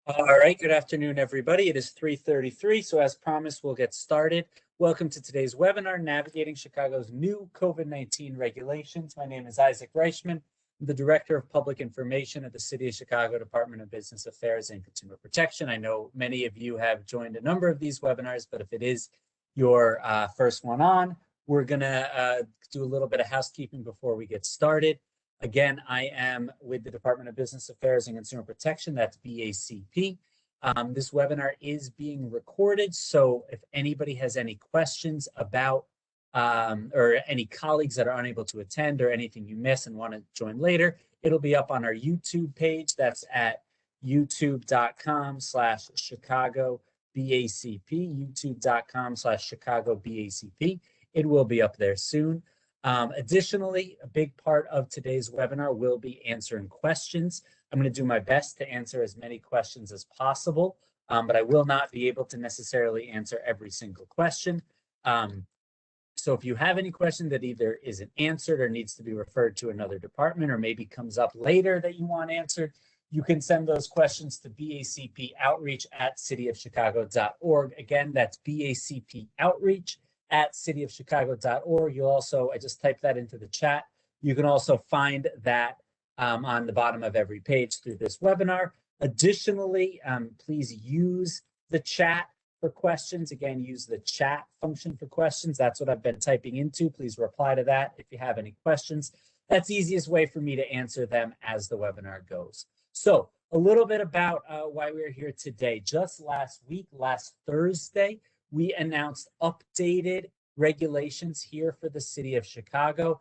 All right, good afternoon, everybody. It is 3:33, so as promised, we'll get started. Welcome to today's webinar, Navigating Chicago's New COVID-19 Regulations. My name is Isaac Reichman. I'm the Director of Public Information at the City of Chicago Department of Business Affairs and Consumer Protection. I know many of you have joined a number of these webinars, but if it is your first one on, we're going to do a little bit of housekeeping before we get started. Again, I am with the Department of Business Affairs and Consumer Protection, that's BACP. This webinar is being recorded, so if anybody has any questions about, or any colleagues that are unable to attend or anything you miss and want to join later, it'll be up on our YouTube page. That's at youtube.com/Chicago BACP, youtube.com/Chicago BACP. It will be up there soon. Additionally, a big part of today's webinar will be answering questions. I'm going to do my best to answer as many questions as possible, but I will not be able to necessarily answer every single question. So if you have any question that either isn't answered or needs to be referred to another department or maybe comes up later that you want answered, you can send those questions to bacpoutreach@cityofchicago.org. Again, that's bacpoutreach@cityofchicago.org. You'll also, I just typed that into the chat. You can also find that on the bottom of every page through this webinar. Additionally, please use the chat for questions. Again, use the chat function for questions. That's what I've been typing into. Please reply to that if you have any questions. That's the easiest way for me to answer them as the webinar goes. So a little bit about why we're here today. Just last week, last Thursday, we announced updated regulations here for the city of Chicago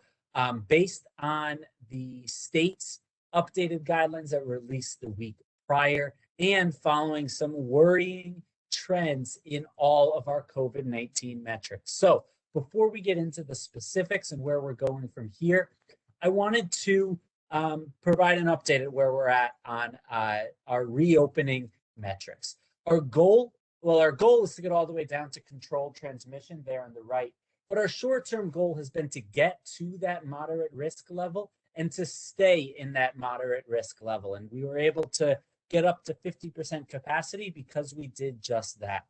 based on the state's updated guidelines that were released the week prior and following some worrying trends in all of our COVID-19 metrics. So before we get into the specifics and where we're going from here, I wanted to provide an update at where we're at on our reopening metrics. Our goal is to get all the way down to controlled transmission there on the right. But our short-term goal has been to get to that moderate risk level and to stay in that moderate risk level. And we were able to get up to 50% capacity because we did just that.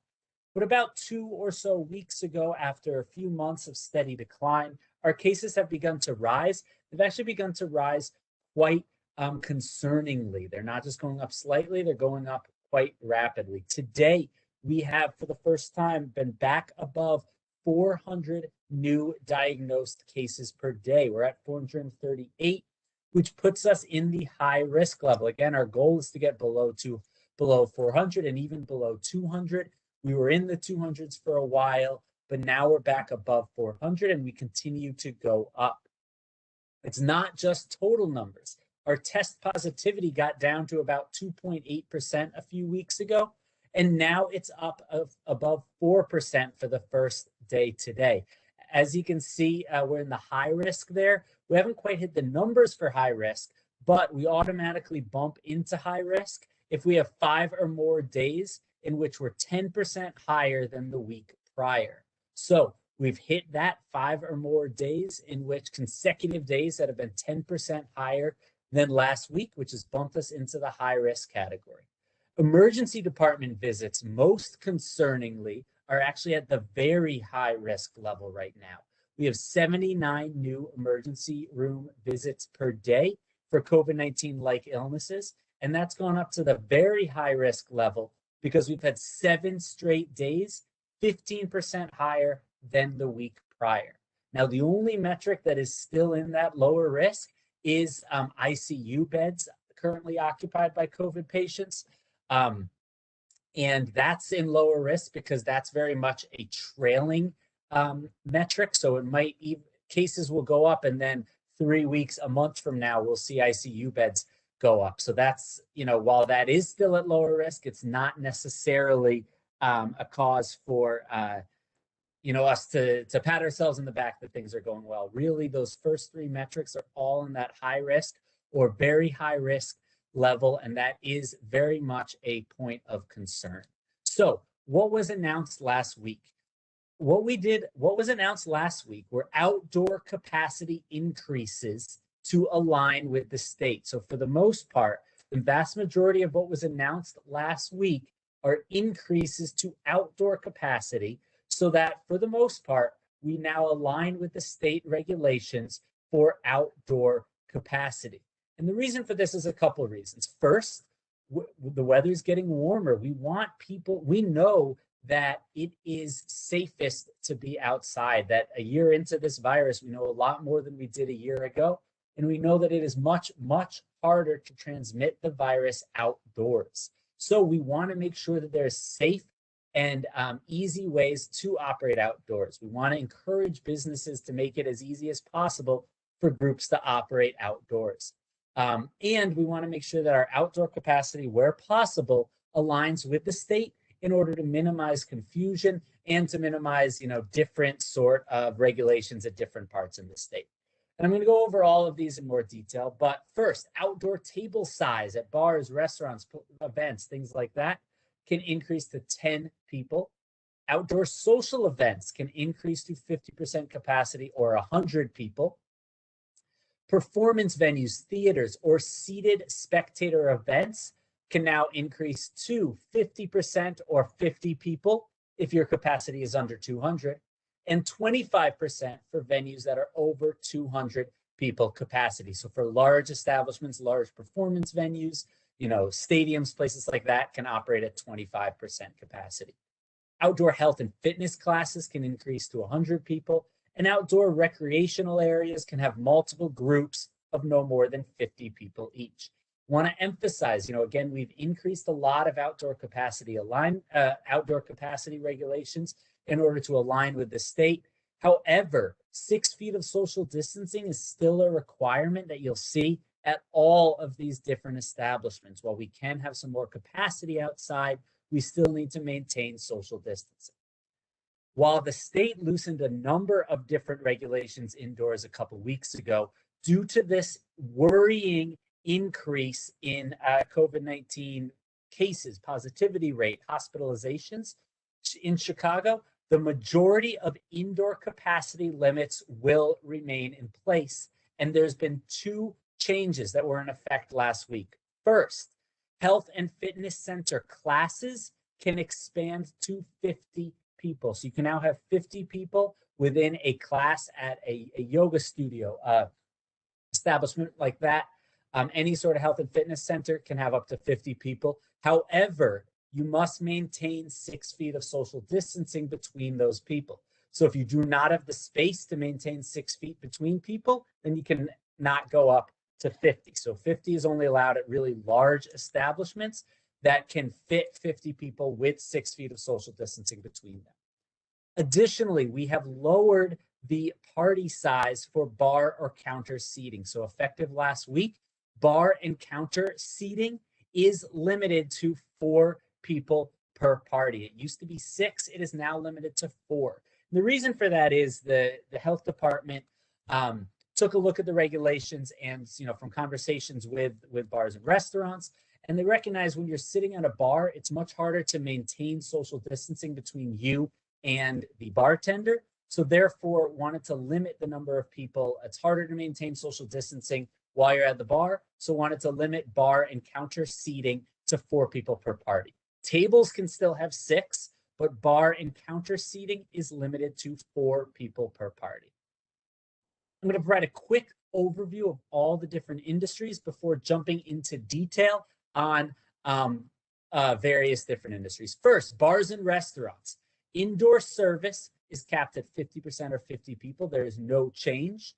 But about 2 or so weeks ago, after a few months of steady decline, our cases have begun to rise. They've actually begun to rise quite concerningly. They're not just going up slightly, they're going up quite rapidly. Today, we have, for the first time, been back above 400 new diagnosed cases per day. We're at 438, which puts us in the high risk level. Again, our goal is to get below 400 and even below 200. We were in the 200s for a while, but now we're back above 400 and we continue to go up. It's not just total numbers. Our test positivity got down to about 2.8% a few weeks ago. And now it's up above 4% for the first day today. As you can see, we're in the high risk there. We haven't quite hit the numbers for high risk, but we automatically bump into high risk if we have 5 or more days in which we're 10% higher than the week prior. So we've hit that 5 or more days in which consecutive days that have been 10% higher than last week, which has bumped us into the high risk category. Emergency department visits, most concerningly, are actually at the very high risk level right now. We have 79 new emergency room visits per day for COVID-19-like illnesses, and that's gone up to the very high risk level because we've had 7 straight days, 15% higher than the week prior. Now, the only metric that is still in that lower risk is ICU beds currently occupied by COVID patients. And that's in lower risk because that's very much a trailing metric. So it might even, cases will go up and then 3 weeks, a month from now, we'll see ICU beds go up. So that's, while that is still at lower risk, it's not necessarily a cause for, us to pat ourselves in the back that things are going well. Really, those first 3 metrics are all in that high risk or very high risk level, and that is very much a point of concern. So what was announced last week? What was announced last week were outdoor capacity increases to align with the state. So for the most part, The vast majority of what was announced last week are increases to outdoor capacity so that, for the most part, we now align with the state regulations for outdoor capacity. And the reason for this is a couple of reasons. First, the weather is getting warmer. We want people, we know that it is safest to be outside, that a year into this virus, we know a lot more than we did a year ago. And we know that it is much, much harder to transmit the virus outdoors. So we want to make sure that there's safe and easy ways to operate outdoors. We want to encourage businesses to make it as easy as possible for groups to operate outdoors. And we want to make sure that our outdoor capacity, where possible, aligns with the state in order to minimize confusion and to minimize, different sort of regulations at different parts in the state. And I'm going to go over all of these in more detail. But first, outdoor table size at bars, restaurants, events, things like that can increase to 10 people. Outdoor social events can increase to 50% capacity or 100 people. Performance venues, theaters, or seated spectator events can now increase to 50% or 50 people if your capacity is under 200, and 25% for venues that are over 200 people capacity. So for large establishments, large performance venues, stadiums, places like that can operate at 25% capacity. Outdoor health and fitness classes can increase to 100 people, and outdoor recreational areas can have multiple groups of no more than 50 people each. Want to emphasize, again, we've increased a lot of outdoor capacity regulations in order to align with the state. However, 6 feet of social distancing is still a requirement that you'll see at all of these different establishments. While we can have some more capacity outside, we still need to maintain social distancing. While the state loosened a number of different regulations indoors a couple weeks ago, due to this worrying increase in COVID-19 cases, positivity rate, hospitalizations in Chicago, the majority of indoor capacity limits will remain in place. And there's been 2 changes that were in effect last week. First, health and fitness center classes can expand to 50 people. So you can now have 50 people within a class at a yoga studio, establishment like that. Any sort of health and fitness center can have up to 50 people. However, you must maintain 6 feet of social distancing between those people. So if you do not have the space to maintain 6 feet between people, then you can not go up to 50. So 50 is only allowed at really large establishments that can fit 50 people with 6 feet of social distancing between them. Additionally, we have lowered the party size for bar or counter seating. So effective last week, bar and counter seating is limited to 4 people per party. It used to be 6, it is now limited to 4. And the reason for that is the health department took a look at the regulations and, from conversations with bars and restaurants, and they recognize when you're sitting at a bar, it's much harder to maintain social distancing between you and the bartender. So therefore wanted to limit the number of people. It's harder to maintain social distancing while you're at the bar. So wanted to limit bar and counter seating to 4 people per party. Tables can still have 6, but bar and counter seating is limited to 4 people per party. I'm going to provide a quick overview of all the different industries before jumping into detail on various different industries. First, bars and restaurants. Indoor service is capped at 50% or 50 people. There is no change.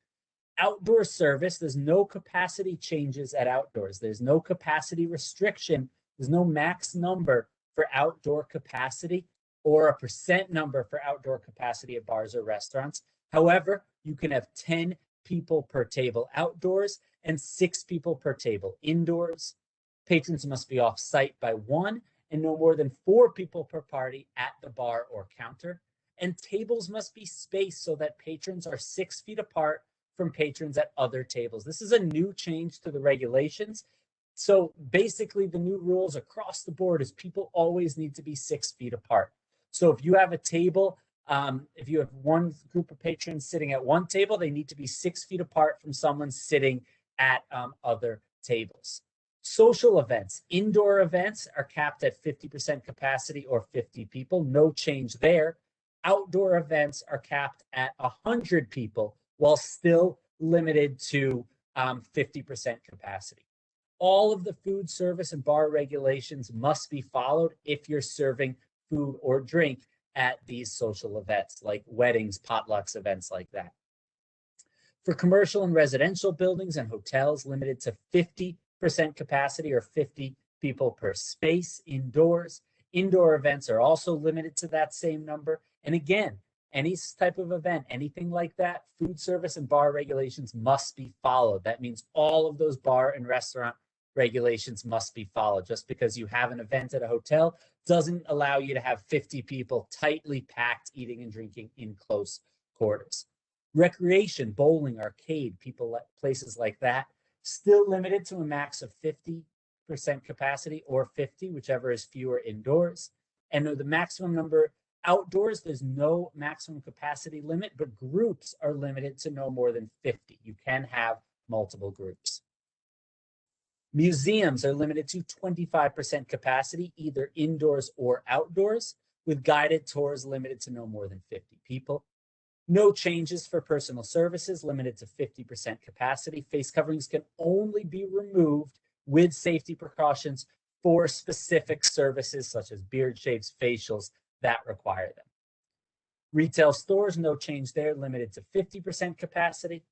Outdoor service, there's no capacity changes at outdoors. There's no capacity restriction. There's no max number for outdoor capacity or a percent number for outdoor capacity at bars or restaurants. However, you can have 10 people per table outdoors and 6 people per table indoors. Patrons must be off site by 1 and no more than 4 people per party at the bar or counter. And tables must be spaced so that patrons are 6 feet apart from patrons at other tables. This is a new change to the regulations. So basically the new rules across the board is people always need to be 6 feet apart. So if you have a table, if you have one group of patrons sitting at one table, they need to be 6 feet apart from someone sitting at other tables. Social events. Indoor events are capped at 50% capacity or 50 people. No change there. Outdoor events are capped at 100 people while still limited to 50% capacity. All of the food service and bar regulations must be followed if you're serving food or drink at these social events, like weddings, potlucks, events like that. For commercial and residential buildings and hotels, limited to 50% capacity or 50 people per space indoors. Indoor events are also limited to that same number. And again, any type of event, anything like that, food service and bar regulations must be followed. That means all of those bar and restaurant regulations must be followed. Just because you have an event at a hotel doesn't allow you to have 50 people tightly packed eating and drinking in close quarters. Recreation, bowling, arcade, places like that, still limited to a max of 50% capacity or 50, whichever is fewer indoors. And the maximum number outdoors, there's no maximum capacity limit, but groups are limited to no more than 50. You can have multiple groups. Museums are limited to 25% capacity, either indoors or outdoors, with guided tours limited to no more than 50 people. No changes for personal services, limited to 50% capacity. Face coverings can only be removed with safety precautions for specific services such as beard shapes, facials that require them. Retail stores, no change there, limited to 50% capacity.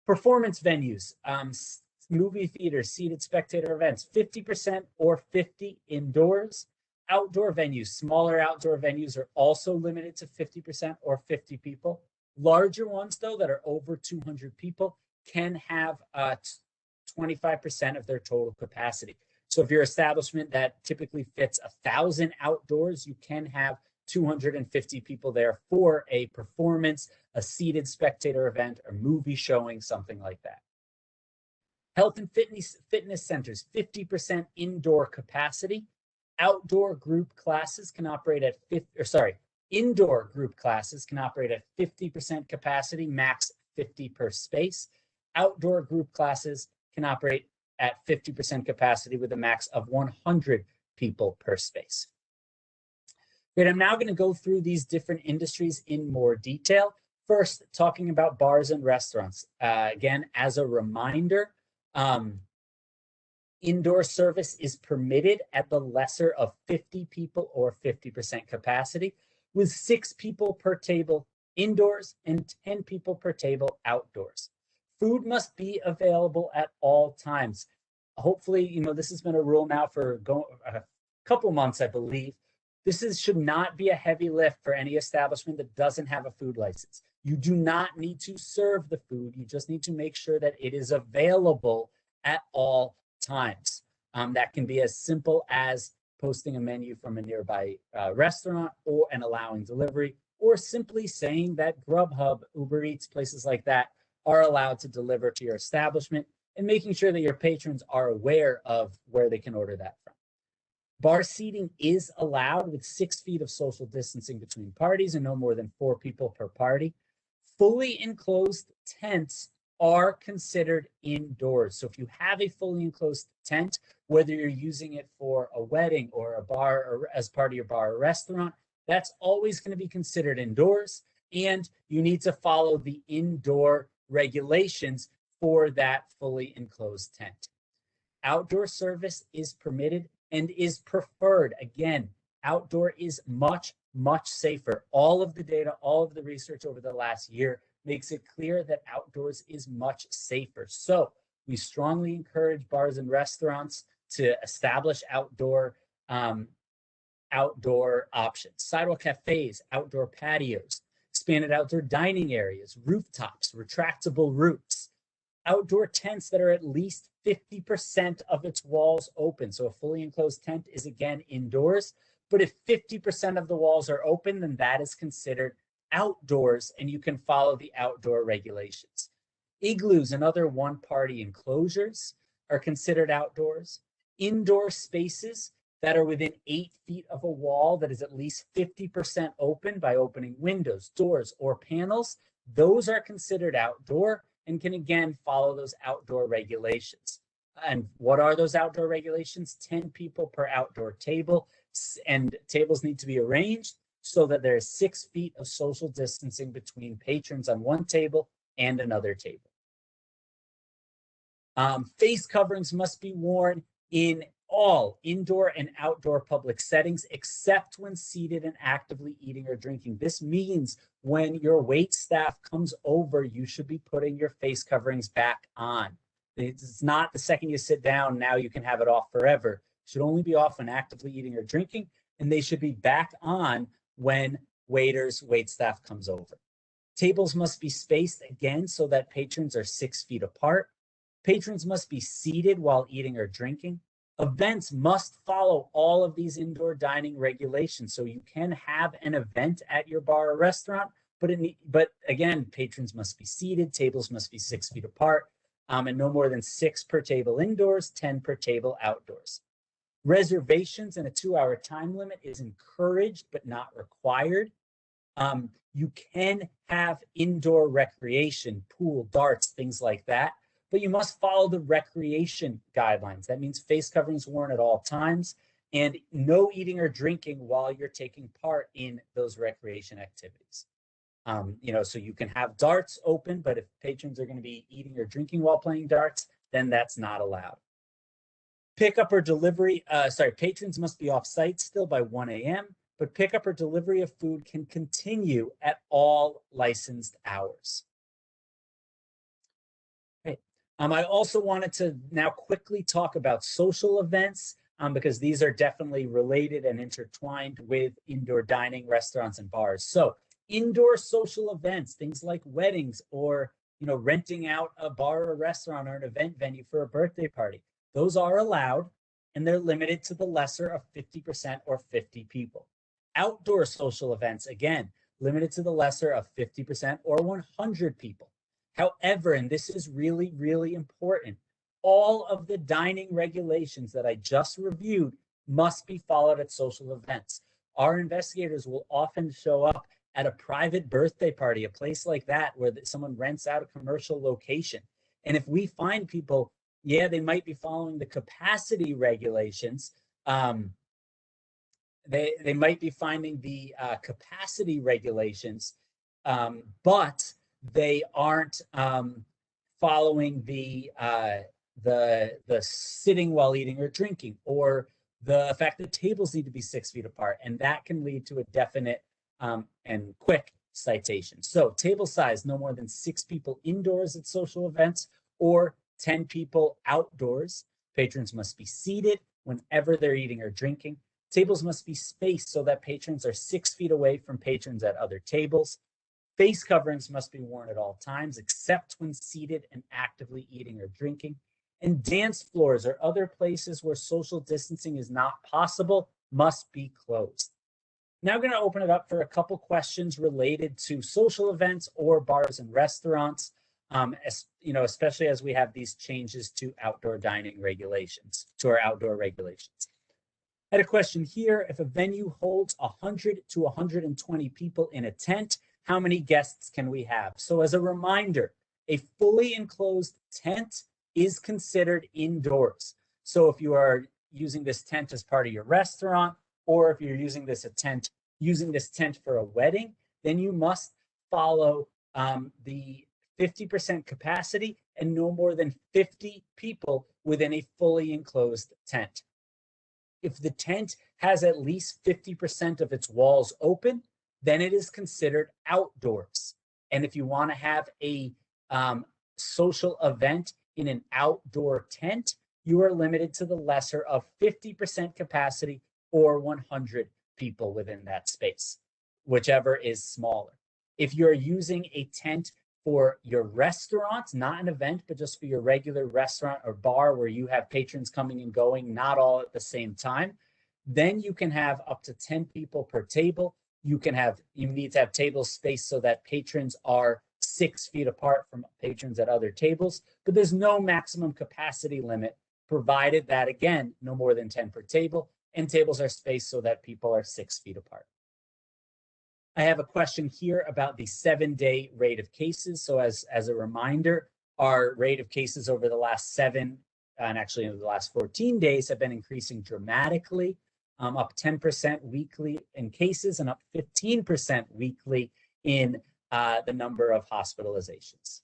Performance venues, movie theaters, seated spectator events, 50% or 50 indoors. Outdoor venues, smaller outdoor venues are also limited to 50% or 50 people. Larger ones, though, that are over 200 people can have 25% of their total capacity. So if your establishment that typically fits 1,000 outdoors, you can have 250 people there for a performance, a seated spectator event, or movie showing, something like that. Health and fitness centers, 50% indoor capacity. Outdoor group classes can operate at indoor group classes can operate at 50% capacity, max 50 per space. Outdoor group classes can operate at 50% capacity with a max of 100 people per space. Great, I'm now going to go through these different industries in more detail. First, talking about bars and restaurants. Again, as a reminder, indoor service is permitted at the lesser of 50 people or 50% capacity, with 6 people per table indoors and 10 people per table outdoors. Food must be available at all times. Hopefully, this has been a rule now for a couple months, I believe. This should not be a heavy lift for any establishment that doesn't have a food license. You do not need to serve the food. You just need to make sure that it is available at all times. That can be as simple as posting a menu from a nearby restaurant and allowing delivery, or simply saying that Grubhub, Uber Eats, places like that are allowed to deliver to your establishment, and making sure that your patrons are aware of where they can order that from. Bar seating is allowed with 6 feet of social distancing between parties and no more than 4 people per party. Fully enclosed tents are considered indoors. So if you have a fully enclosed tent, whether you're using it for a wedding or a bar or as part of your bar or restaurant, that's always going to be considered indoors, and you need to follow the indoor regulations for that fully enclosed tent. Outdoor service is permitted and is preferred. Again, outdoor is much, much safer. All of the data, all of the research over the last year makes it clear that outdoors is much safer. So we strongly encourage bars and restaurants to establish outdoor options. Sidewalk cafes, outdoor patios, expanded outdoor dining areas, rooftops, retractable roofs, outdoor tents that are at least 50% of its walls open. So a fully enclosed tent is again indoors, but if 50% of the walls are open, then that is considered outdoors, and you can follow the outdoor regulations. Igloos and other one-party enclosures are considered outdoors. Indoor spaces that are within 8 feet of a wall that is at least 50% open by opening windows, doors, or panels, those are considered outdoor and can again follow those outdoor regulations. And what are those outdoor regulations? 10 people per outdoor table, and tables need to be arranged so that there is 6 feet of social distancing between patrons on one table and another table. Face coverings must be worn in all indoor and outdoor public settings, except when seated and actively eating or drinking. This means when your wait staff comes over, you should be putting your face coverings back on. It's not the second you sit down, now you can have it off forever. It should only be off when actively eating or drinking, and they should be back on when wait staff comes over. Tables must be spaced again so that patrons are 6 feet apart. Patrons must be seated while eating or drinking. Events must follow all of these indoor dining regulations. So you can have an event at your bar or restaurant, but again, patrons must be seated, tables must be 6 feet apart, and no more than 6 per table indoors, 10 per table outdoors. Reservations and a 2-hour time limit is encouraged but not required. You can have indoor recreation, pool, darts, things like that, but you must follow the recreation guidelines. That means face coverings worn at all times and no eating or drinking while you're taking part in those recreation activities. So you can have darts open, but if patrons are going to be eating or drinking while playing darts, then that's not allowed. Pickup or delivery, patrons must be off site still by 1 a.m., but pickup or delivery of food can continue at all licensed hours. Okay. I also wanted to now quickly talk about social events because these are definitely related and intertwined with indoor dining, restaurants, and bars. So indoor social events, things like weddings or renting out a bar or restaurant or an event venue for a birthday party, those are allowed, and they're limited to the lesser of 50% or 50 people. Outdoor social events, again, limited to the lesser of 50% or 100 people. However, and this is really, really important, all of the dining regulations that I just reviewed must be followed at social events. Our investigators will often show up at a private birthday party, a place like that where someone rents out a commercial location. And if we find people, they might be following the capacity regulations. They might be finding the capacity regulations, but they aren't following the sitting while eating or drinking, or the fact that tables need to be 6 feet apart, and that can lead to a definite and quick citation. So table size, no more than 6 people indoors at social events or 10 people outdoors. Patrons must be seated whenever they're eating or drinking. Tables must be spaced so that patrons are 6 feet away from patrons at other tables. Face coverings must be worn at all times, except when seated and actively eating or drinking. And dance floors or other places where social distancing is not possible must be closed. Now I'm going to open it up for a couple questions related to social events or bars and restaurants, especially as we have these changes to outdoor dining regulations, to our outdoor regulations. I had a question here. If a venue holds 100 to 120 people in a tent, how many guests can we have? So as a reminder, a fully enclosed tent is considered indoors. So if you are using this tent as part of your restaurant, or if you're using this tent for a wedding, then you must follow the 50% capacity and no more than 50 people within a fully enclosed tent. If the tent has at least 50% of its walls open, then it is considered outdoors. And if you want to have a social event in an outdoor tent, you are limited to the lesser of 50% capacity or 100 people within that space, whichever is smaller. If you're using a tent for your restaurant, not an event, but just for your regular restaurant or bar where you have patrons coming and going, not all at the same time, then you can have up to 10 people per table. You need to have tables spaced so that patrons are 6 feet apart from patrons at other tables, but there's no maximum capacity limit, provided that, again, no more than 10 per table, and tables are spaced so that people are 6 feet apart. I have a question here about the 7-day rate of cases. So as a reminder, our rate of cases over the last 7 and actually in the last 14 days, have been increasing dramatically, up 10% weekly in cases and up 15% weekly in the number of hospitalizations.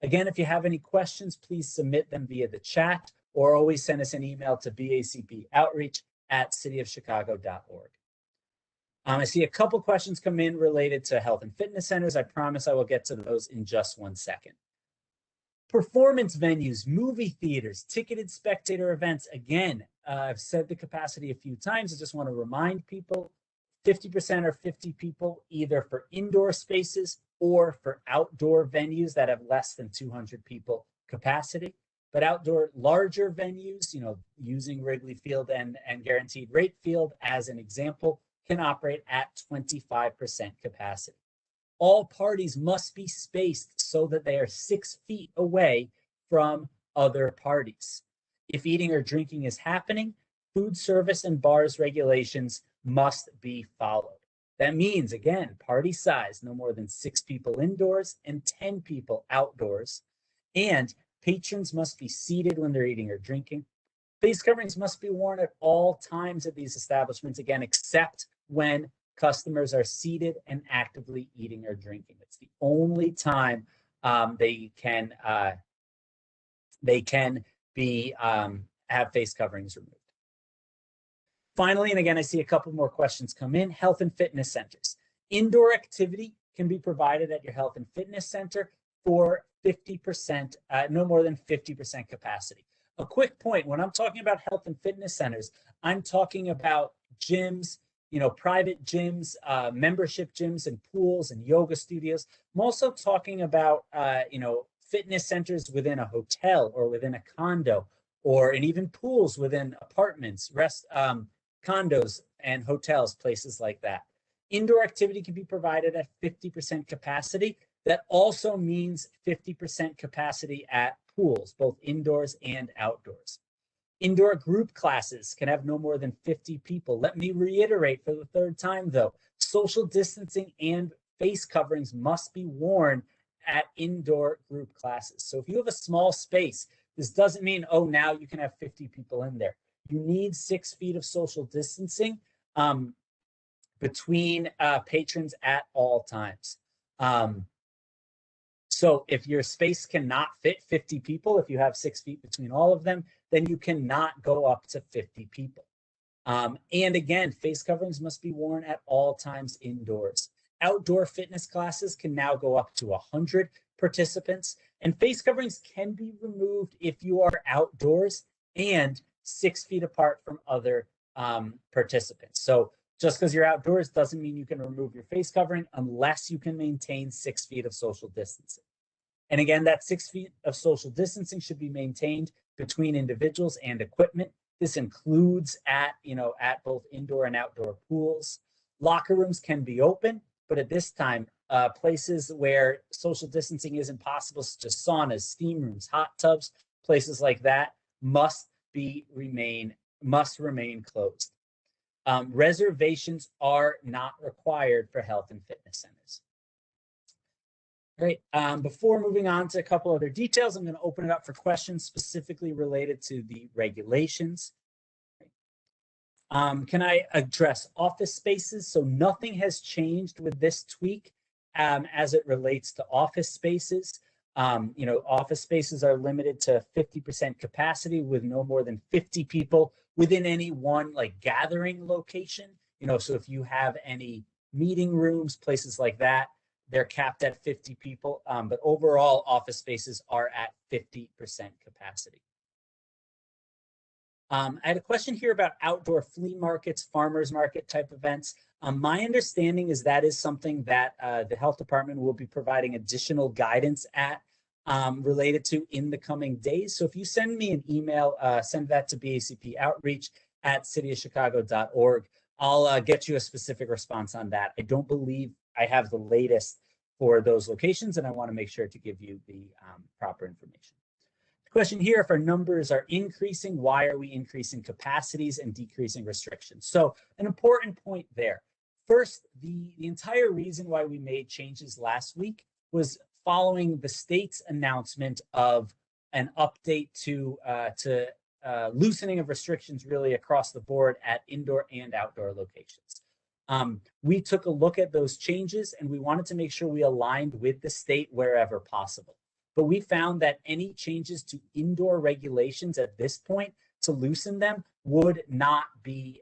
Again, if you have any questions, please submit them via the chat or always send us an email to bacpoutreach@cityofchicago.org. I see a couple questions come in related to health and fitness centers. I promise I will get to those in just 1 second. Performance venues, movie theaters, ticketed spectator events. Again, I've said the capacity a few times. I just want to remind people, 50% or 50 people, either for indoor spaces or for outdoor venues that have less than 200 people capacity. But outdoor larger venues, using Wrigley Field and Guaranteed Rate Field as an example, can operate at 25% capacity. All parties must be spaced so that they are 6 feet away from other parties. If eating or drinking is happening, food service and bars regulations must be followed. That means, again, party size, no more than 6 people indoors and 10 people outdoors. And patrons must be seated when they're eating or drinking. Face coverings must be worn at all times at these establishments, again, except when customers are seated and actively eating or drinking. It's the only time they can be have face coverings removed. Finally, and again, I see a couple more questions come in. Health and fitness centers. Indoor activity can be provided at your health and fitness center for 50%, no more than 50% capacity. A quick point, when I'm talking about health and fitness centers, I'm talking about gyms, private gyms, membership gyms and pools and yoga studios. I'm also talking about, fitness centers within a hotel or within a condo, and even pools within apartments, condos and hotels, places like that. Indoor activity can be provided at 50% capacity. That also means 50% capacity at pools, both indoors and outdoors. Indoor group classes can have no more than 50 people. Let me reiterate for the third time, though, social distancing and face coverings must be worn at indoor group classes. So if you have a small space, this doesn't mean, oh, now you can have 50 people in there. You need 6 feet of social distancing between patrons at all times. So if your space cannot fit 50 people, if you have 6 feet between all of them, then you cannot go up to 50 people. And again, face coverings must be worn at all times indoors. Outdoor fitness classes can now go up to 100 participants, and face coverings can be removed if you are outdoors and 6 feet apart from other participants. So just because you're outdoors doesn't mean you can remove your face covering unless you can maintain 6 feet of social distancing. And again, that 6 feet of social distancing should be maintained between individuals and equipment. This includes at both indoor and outdoor pools. Locker rooms can be open, but at this time, places where social distancing isn't possible, such as saunas, steam rooms, hot tubs, places like that, must remain closed. Reservations are not required for health and fitness centers. Great. Before moving on to a couple other details, I'm going to open it up for questions specifically related to the regulations. Can I address office spaces? So nothing has changed with this tweak as it relates to office spaces. Office spaces are limited to 50% capacity with no more than 50 people within any one gathering location. So if you have any meeting rooms, places like that, they're capped at 50 people. But overall, office spaces are at 50% capacity. I had a question here about outdoor flea markets, farmers market type events. My understanding is that is something that the health department will be providing additional guidance at related to in the coming days. So if you send me an email, send that to bacpoutreach@cityofchicago.org. I'll get you a specific response on that. I don't believe I have the latest for those locations, and I want to make sure to give you the proper information. The question here, if our numbers are increasing, why are we increasing capacities and decreasing restrictions? So an important point there. First, the entire reason why we made changes last week was following the state's announcement of an update to loosening of restrictions really across the board at indoor and outdoor locations. We took a look at those changes and we wanted to make sure we aligned with the state wherever possible. But we found that any changes to indoor regulations at this point to loosen them would not be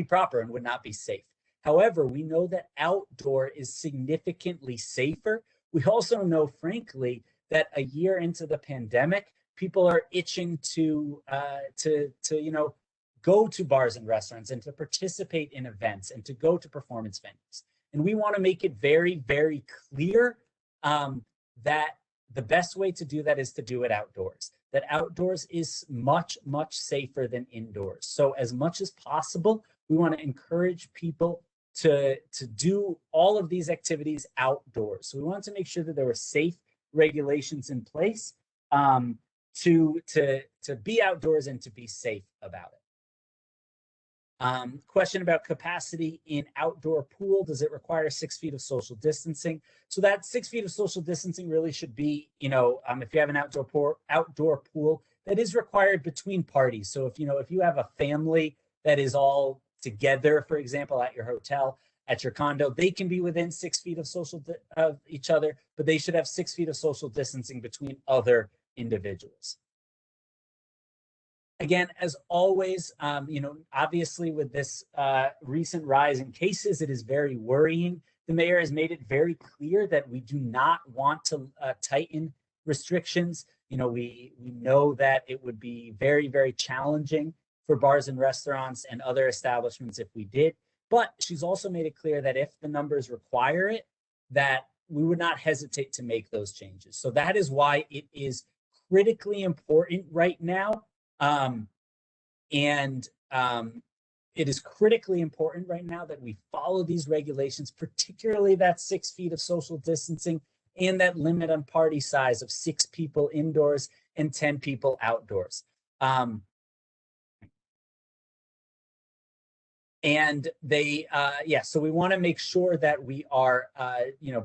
proper and would not be safe. However, we know that outdoor is significantly safer. We also know, frankly, that a year into the pandemic, people are itching to go to bars and restaurants and to participate in events and to go to performance venues. And we want to make it very, very clear that the best way to do that is to do it outdoors. That outdoors is much, much safer than indoors. So as much as possible, we want to encourage people to do all of these activities outdoors. So we wanted to make sure that there were safe regulations in place to be outdoors and to be safe about it. Question about capacity in outdoor pool. Does it require 6 feet of social distancing? So that 6 feet of social distancing really should be, if you have an outdoor pool, that is required between parties. So if you have a family that is all together, for example, at your hotel, at your condo, they can be within 6 feet of each other, but they should have 6 feet of social distancing between other individuals. Again, as always, obviously with this recent rise in cases, it is very worrying. The mayor has made it very clear that we do not want to tighten restrictions. We know that it would be very, very challenging for bars and restaurants and other establishments if we did. But she's also made it clear that if the numbers require it, that we would not hesitate to make those changes. So that is why it is critically important right now. It is critically important right now that we follow these regulations, particularly that 6 feet of social distancing and that limit on party size of 6 people indoors and 10 people outdoors. So we want to make sure that we are,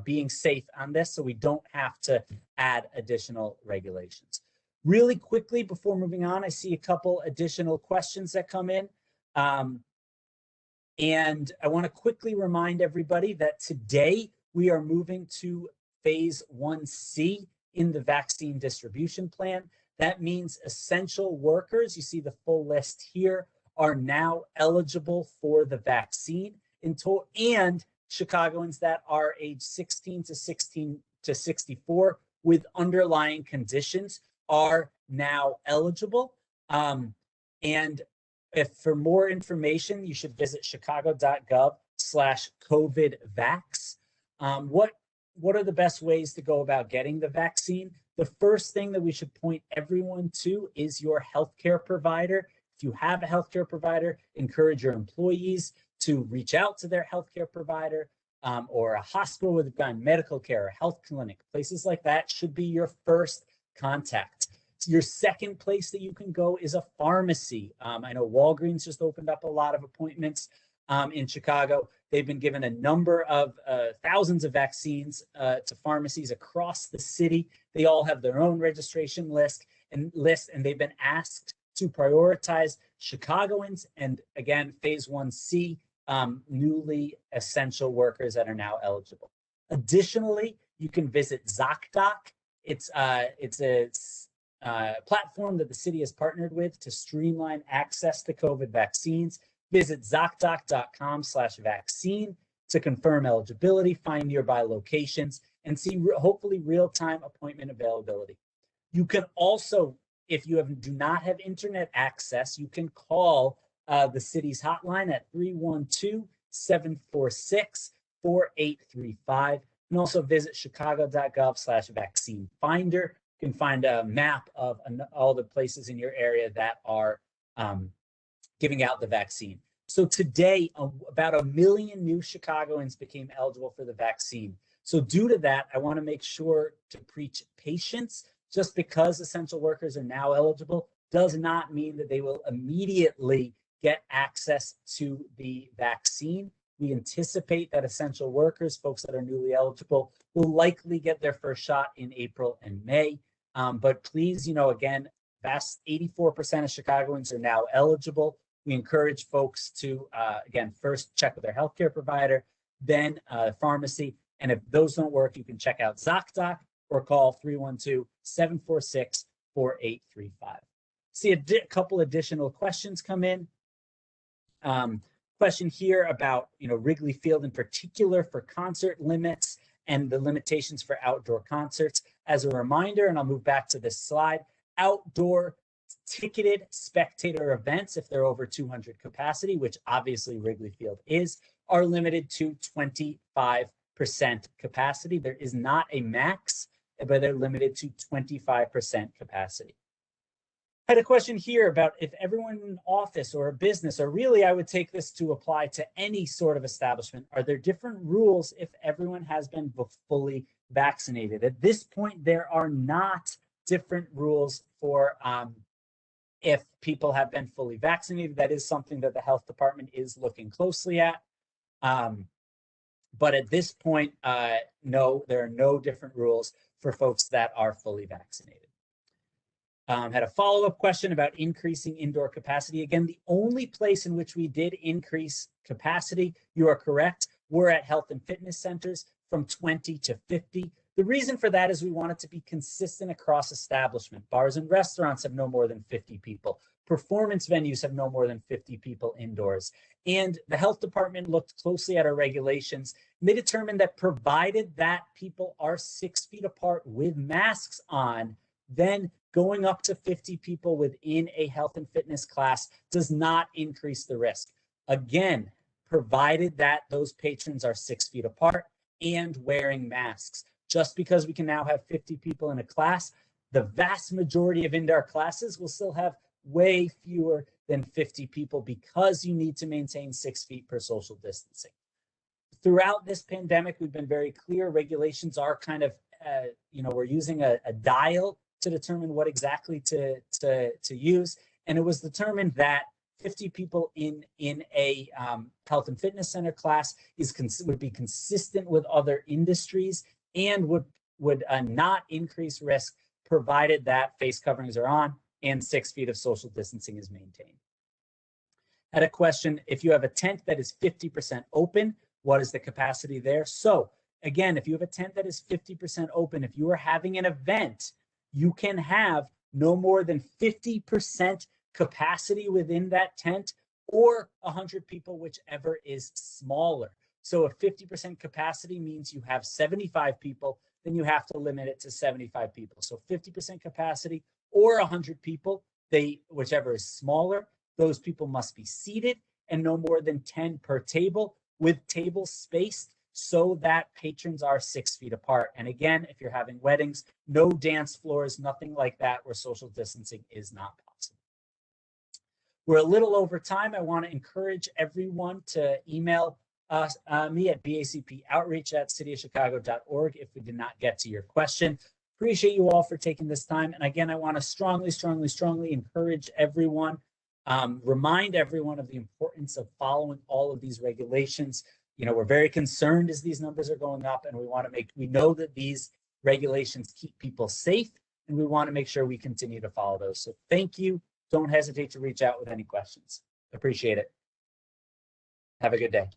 being safe on this so we don't have to add additional regulations. Really quickly, before moving on, I see a couple additional questions that come in. And I want to quickly remind everybody that today we are moving to phase 1C in the vaccine distribution plan. That means essential workers, you see the full list here, are now eligible for the vaccine and Chicagoans that are age 16 to 64 with underlying conditions are now eligible. And if for more information, you should visit chicago.gov/COVIDvax. What are the best ways to go about getting the vaccine? The first thing that we should point everyone to is your healthcare provider. If you have a healthcare provider, encourage your employees to reach out to their healthcare provider or a hospital with medical care, a health clinic. Places like that should be your first contact. Your second place that you can go is a pharmacy. I know Walgreens just opened up a lot of appointments in Chicago. They've been given a number of thousands of vaccines to pharmacies across the city. They all have their own registration list, and they've been asked to prioritize Chicagoans and, again, phase 1C, newly essential workers that are now eligible. Additionally, you can visit ZocDoc. It's a platform that the city has partnered with to streamline access to COVID vaccines. Visit ZocDoc.com/vaccine to confirm eligibility, find nearby locations, and see hopefully real-time appointment availability. You can also, if you do not have internet access, you can call the city's hotline at 312-746-4835, and also visit chicago.gov/vaccine finder. You can find a map of all the places in your area that are giving out the vaccine. So today, about 1 million new Chicagoans became eligible for the vaccine. So due to that, I want to make sure to preach patience. Just because essential workers are now eligible does not mean that they will immediately get access to the vaccine. We anticipate that essential workers, folks that are newly eligible, will likely get their first shot in April and May. But please, again, vast 84% of Chicagoans are now eligible. We encourage folks to, again, first check with their healthcare provider, then pharmacy. And if those don't work, you can check out ZocDoc or call 312-746-4835. See a couple additional questions come in. Question here about Wrigley Field in particular for concert limits and the limitations for outdoor concerts. As a reminder, and I'll move back to this slide, outdoor ticketed spectator events, if they're over 200 capacity, which obviously Wrigley Field is, are limited to 25% capacity. There is not a max, but they're limited to 25% capacity. I had a question here about if everyone in an office or a business, or really I would take this to apply to any sort of establishment, are there different rules if everyone has been fully vaccinated? At this point, there are not different rules for if people have been fully vaccinated. That is something that the health department is looking closely at. But at this point, no, there are no different rules for folks that are fully vaccinated. Had a follow-up question about increasing indoor capacity. Again, the only place in which we did increase capacity, you are correct, were at health and fitness centers from 20 to 50. The reason for that is we want it to be consistent across establishment. Bars and restaurants have no more than 50 people. Performance venues have no more than 50 people indoors. And the health department looked closely at our regulations, and they determined that provided that people are 6 feet apart with masks on, then going up to 50 people within a health and fitness class does not increase the risk. Again, provided that those patrons are 6 feet apart and wearing masks. Just because we can now have 50 people in a class, the vast majority of indoor classes will still have way fewer than 50 people because you need to maintain 6 feet per social distancing. Throughout this pandemic, we've been very clear. Regulations are kind of, we're using a dial to determine what exactly to use. And it was determined that 50 people in a health and fitness center class would be consistent with other industries and would not increase risk provided that face coverings are on and 6 feet of social distancing is maintained. Had a question, if you have a tent that is 50% open, what is the capacity there? So again, if you have a tent that is 50% open, if you are having an event, you can have no more than 50% capacity within that tent or 100 people, whichever is smaller. So if 50% capacity means you have 75 people, then you have to limit it to 75 people. So 50% capacity or 100 people, whichever is smaller, those people must be seated and no more than 10 per table, with tables spaced so that patrons are 6 feet apart. And again, if you're having weddings, no dance floors, nothing like that where social distancing is not possible. We're a little over time. I want to encourage everyone to email me at bacpoutreach@cityofchicago.org if we did not get to your question. Appreciate you all for taking this time. And again, I want to strongly encourage everyone, remind everyone of the importance of following all of these regulations. We're very concerned as these numbers are going up, and we know that these regulations keep people safe, and we want to make sure we continue to follow those. So thank you. Don't hesitate to reach out with any questions. Appreciate it. Have a good day.